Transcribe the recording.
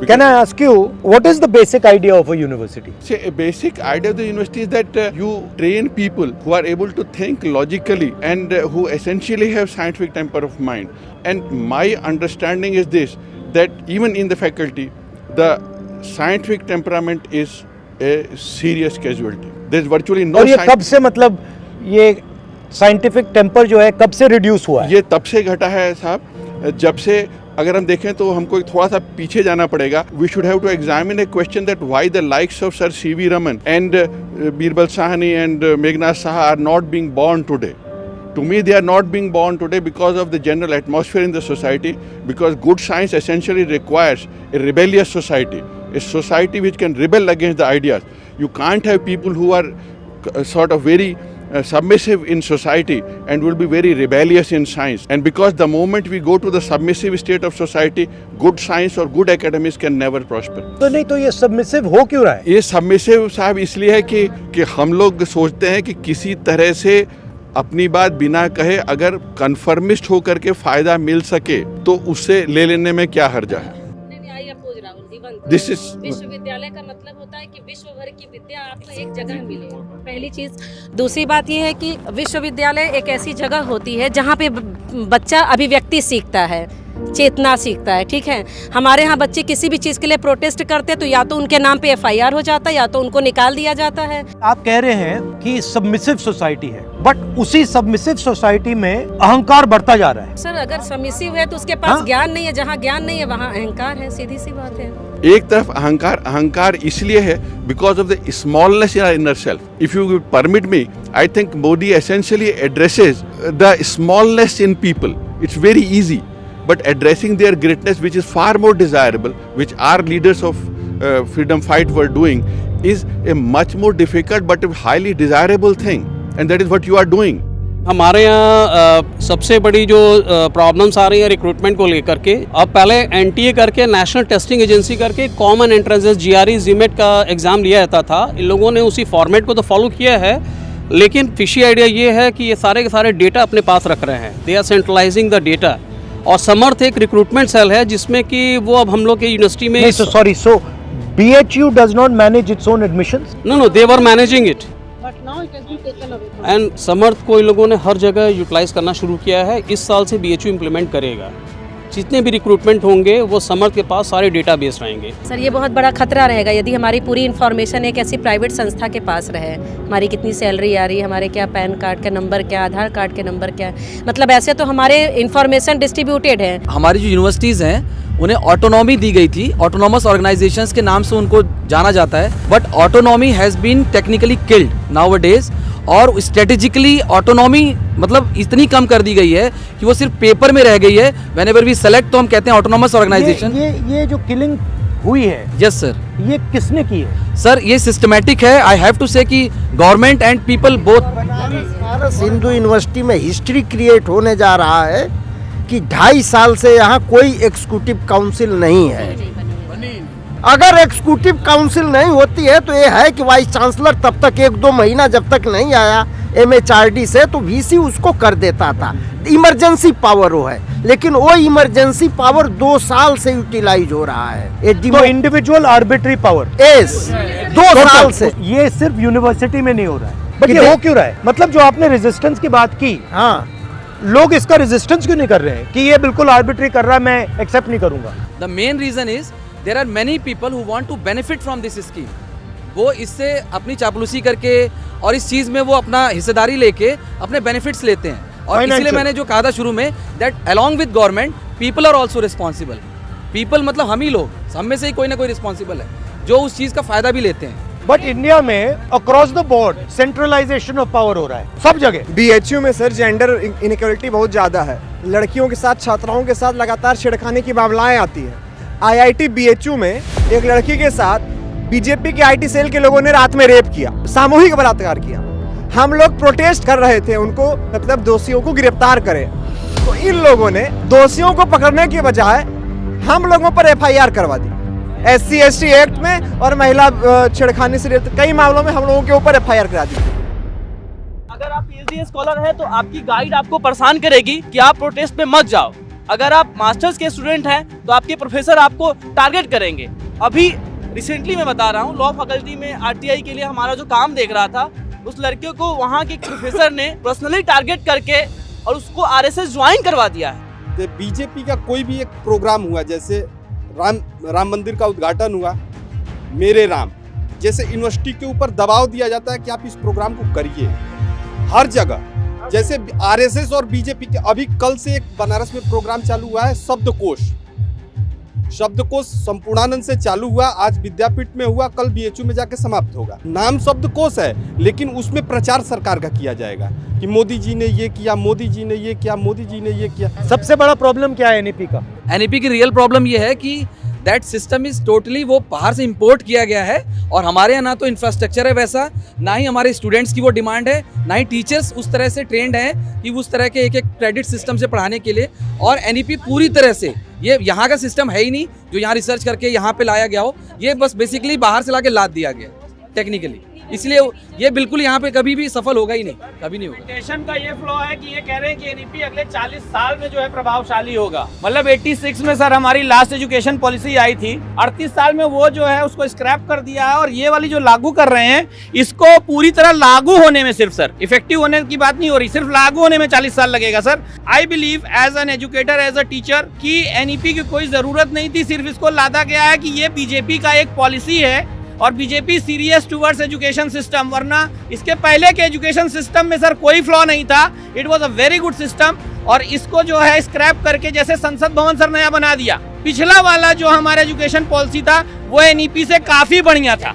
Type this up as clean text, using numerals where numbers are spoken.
Can I ask you, what is the basic idea of a university? See, a basic idea of the university is that you train people who are able to think logically and who essentially have scientific temper of mind. And my understanding is this, that even in the faculty, the scientific temperament is a serious casualty. There's virtually no. और ये कब से, मतलब ये scientific temper जो है कब से रिड्यूस हुआ है? ये तब से घटा है साहब, जब से अगर हम देखें तो हमको थोड़ा सा पीछे जाना पड़ेगा. We should have to examine a question that why the likes of sir C V. Raman and Birbal Sahni and Meghnath Saha are not being born today. To me, they are not being born today because of the general atmosphere in the society, because good science essentially requires a rebellious society, a society which can rebel against the ideas. You can't have people who are sort of very submissive in society and will be very rebellious in science. And because the moment we go to the submissive state of society, good science or good academics can never prosper. तो नहीं, तो ये submissive हो क्यों रहा है? ये submissive साहब इसलिए है कि हम लोग सोचते हैं कि किसी तरह से अपनी बात बिना कहे अगर कन्फर्मिस्ट होकर के फायदा मिल सके तो उससे ले लेने में क्या हर्जा है. दिस इज विश्वविद्यालय का मतलब होता है कि विश्व भर की विद्या आपको एक जगह मिले, पहली चीज. दूसरी बात यह है कि विश्वविद्यालय एक ऐसी जगह होती है जहाँ पे बच्चा अभिव्यक्ति सीखता है, चेतना सीखता है. ठीक है, हमारे यहाँ बच्चे किसी भी चीज़ के लिए प्रोटेस्ट करते हैं तो या तो उनके नाम पे FIR हो जाता है या तो उनको निकाल दिया जाता है. आप कह रहे हैं कि सबमिसिव सोसाइटी है, बट उसी सबमिसिव सोसाइटी में अहंकार बढ़ता जा रहा है. सर, अगर सबमिसिव है तो उसके पास ज्ञान नहीं है, जहाँ ज्ञान नहीं है वहाँ अहंकार है, सीधी सी बात है. एक तरफ अहंकार इसलिए है because of the smallness in our inner self. If you permit me, I think Modi essentially addresses the smallness in people. It's very easy, but addressing their greatness, which is far more desirable, which our leaders of freedom fight were doing, is a much more difficult but a highly desirable thing, and that is what you are doing. हमारे यहाँ सबसे बड़ी जो problems आ रही है recruitment को लेकर के, अब पहले NTA करके नेशनल टेस्टिंग एजेंसी करके कॉमन एंट्रेंसेस GRE GMAT का एग्ज़ाम लिया जाता था. इन लोगों ने उसी फॉर्मेट को तो फॉलो किया है, लेकिन फिशी आइडिया ये है कि ये सारे के सारे डेटा अपने पास रख रहे हैं. They are centralising the data. और समर्थ एक रिक्रूटमेंट सेल है जिसमें कि वो अब हम लोग के यूनिवर्सिटी में. सो BHU does not manage its own admissions? No, they were managing it. But now it has been taken away. And समर्थ को इन लोगों ने हर जगह यूटिलाइज करना शुरू किया है. इस साल से BHU इम्प्लीमेंट करेगा. जितने भी रिक्रूटमेंट होंगे वो समर्थ के पास सारे डेटाबेस रहेंगे. सर, ये बहुत बड़ा खतरा रहेगा यदि हमारी पूरी इन्फॉर्मेशन एक ऐसी प्राइवेट संस्था के पास रहे. हमारी कितनी सैलरी आ रही है, हमारे क्या पैन कार्ड का नंबर क्या, आधार कार्ड के नंबर क्या, मतलब ऐसे तो हमारे इन्फॉर्मेशन डिस्ट्रीब्यूटेड है. हमारी जो यूनिवर्सिटीज़ हैं उन्हें ऑटोनॉमी दी गई थी, ऑटोनॉमस ऑर्गेनाइजेशंस के नाम से उनको जाना जाता है. But autonomy has been technically killed nowadays. और स्ट्रेटेजिकली ऑटोनॉमी मतलब इतनी कम कर दी गई है कि वो सिर्फ पेपर में रह गई है. व्हेनेवर वी सेलेक्ट तो हम कहते हैं ऑटोनॉमस ऑर्गेनाइजेशन. ये जो किलिंग हुई है, यस सर, ये किसने की है? सर ये सिस्टमैटिक है. आई हैव टू से कि government and people both. Banaras Hindu university में हिस्ट्री क्रिएट होने जा रहा है कि 2.5 साल से यहाँ कोई एग्जीक्यूटिव काउंसिल नहीं है. अगर एग्जीक्यूटिव काउंसिल नहीं होती है तो ये है कि वाइस चांसलर तब तक 1-2 महीना जब तक नहीं आया MHRD से तो VC उसको कर देता था. इमरजेंसी पावर वो है, लेकिन वो इमरजेंसी पावर 2 साल से यूटिलाइज हो रहा है. तो इंडिविजुअल आर्बिट्री पावर एस 2 साल से. ये सिर्फ यूनिवर्सिटी में नहीं हो रहा है, बट ये हो क्यों रहा है? मतलब जो आपने रेजिस्टेंस की बात की, हाँ, लोग इसका रेजिस्टेंस क्यों नहीं कर रहे हैं कि ये बिल्कुल आर्बिट्री कर रहा है, मैं एक्सेप्ट नहीं करूंगा? The main reason is there are many people who want to benefit from this scheme. वो इससे अपनी चापलूसी करके और इस चीज़ में वो अपना हिस्सेदारी लेके अपने बेनिफिट्स लेते हैं. और इसलिए मैंने जो कहा था शुरू में that along with government people are also responsible. People मतलब हम ही लोग, हम में से ही कोई ना कोई रिस्पॉन्सिबल है जो उस चीज़ का फायदा भी लेते हैं. बट इंडिया में across the board centralisation of power हो रहा है सब जगह. BHU में सर जेंडर इनइक्वालिटी बहुत ज़्यादा है. लड़कियों के साथ, छात्राओं के साथ लगातार छेड़खानी की मामलाएं आती हैं. IIT BHU में एक लड़की के साथ बीजेपी के IT सेल के लोगों ने रात में रेप किया, सामूहिक बलात्कार किया. हम लोग प्रोटेस्ट कर रहे थे उनको मतलब दोषियों को गिरफ्तार करें, तो इन लोगों ने दोषियों को पकड़ने के बजाय हम लोगों पर FIR करवा दी. SC/ST एक्ट में और महिला छेड़खानी से कई मामलों में हम लोगों के ऊपर FIR करा दी. अगर आप PhD स्कॉलर हैं तो आपकी गाइड आपको परेशान करेगी कि आप प्रोटेस्ट में मत जाओ. अगर आप मास्टर्स के स्टूडेंट हैं तो आपके प्रोफेसर आपको टारगेट करेंगे। अभी रिसेंटली मैं बता रहा हूँ, लॉ फैकल्टी में आरटीआई के लिए हमारा जो काम देख रहा था, उस लड़के को वहाँ के प्रोफेसर ने पर्सनली टारगेट करके और उसको आरएसएस ज्वाइन करवा दिया है। तो बीजेपी का कोई भी एक प्रोग्राम हुआ, जैसे राम मंदिर का उद्घाटन हुआ, मेरे राम जैसे यूनिवर्सिटी के ऊपर दबाव दिया जाता है कि आप इस प्रोग्राम को करिए हर जगह। जैसे आरएसएस और बीजेपी के अभी कल से एक बनारस में प्रोग्राम चालू हुआ है, शब्दकोश संपूर्णानंद से चालू हुआ, आज विद्यापीठ में हुआ, कल बीएचयू में जाके समाप्त होगा। नाम शब्दकोश है, लेकिन उसमें प्रचार सरकार का किया जाएगा कि मोदी जी ने ये किया, मोदी जी ने ये किया, मोदी जी ने ये किया। सबसे बड़ा प्रॉब्लम क्या है एनईपी का? एनईपी की रियल प्रॉब्लम ये है कि दैट सिस्टम इज टोटली वो बाहर से इंपोर्ट किया गया है, और हमारे यहाँ ना तो इंफ्रास्ट्रक्चर है वैसा, ना ही हमारे स्टूडेंट्स की वो डिमांड है, ना ही टीचर्स उस तरह से ट्रेंड हैं कि उस तरह के एक एक क्रेडिट सिस्टम से पढ़ाने के लिए। और एनईपी पूरी तरह से ये यहाँ का सिस्टम है ही नहीं जो यहाँ रिसर्च करके यहाँ पे लाया गया हो, ये बस बेसिकली बाहर से लाके लाद दिया गया टेक्निकली। इसलिए ये बिल्कुल यहाँ पे कभी भी सफल होगा ही नहीं, कभी नहीं होगा। इम्प्लीमेंटेशन का ये फ्लो है कि ये कह रहे हैं कि एनईपी अगले 40 साल में जो है प्रभावशाली होगा। मतलब 86 में सर हमारी लास्ट एजुकेशन पॉलिसी आई थी, 38 साल में वो जो है उसको स्क्रैप कर दिया है, और ये वाली जो लागू कर रहे हैं इसको पूरी तरह लागू होने में सिर्फ सर इफेक्टिव होने की बात नहीं हो रही, सिर्फ लागू होने में 40 साल लगेगा sir. I believe as an educator, as a teacher, कि एनईपी की कोई जरूरत नहीं थी, सिर्फ इसको लादा गया है कि ये बीजेपी का एक पॉलिसी है और BJP serious towards education system, वरना इसके पहले के एजुकेशन सिस्टम में सर कोई फ्लॉ नहीं था। It was a very good system, और इसको जो है स्क्रैप करके जैसे संसद भवन सर नया बना दिया, पिछला वाला जो हमारा एजुकेशन पॉलिसी था वो एनईपी से काफी बढ़िया था।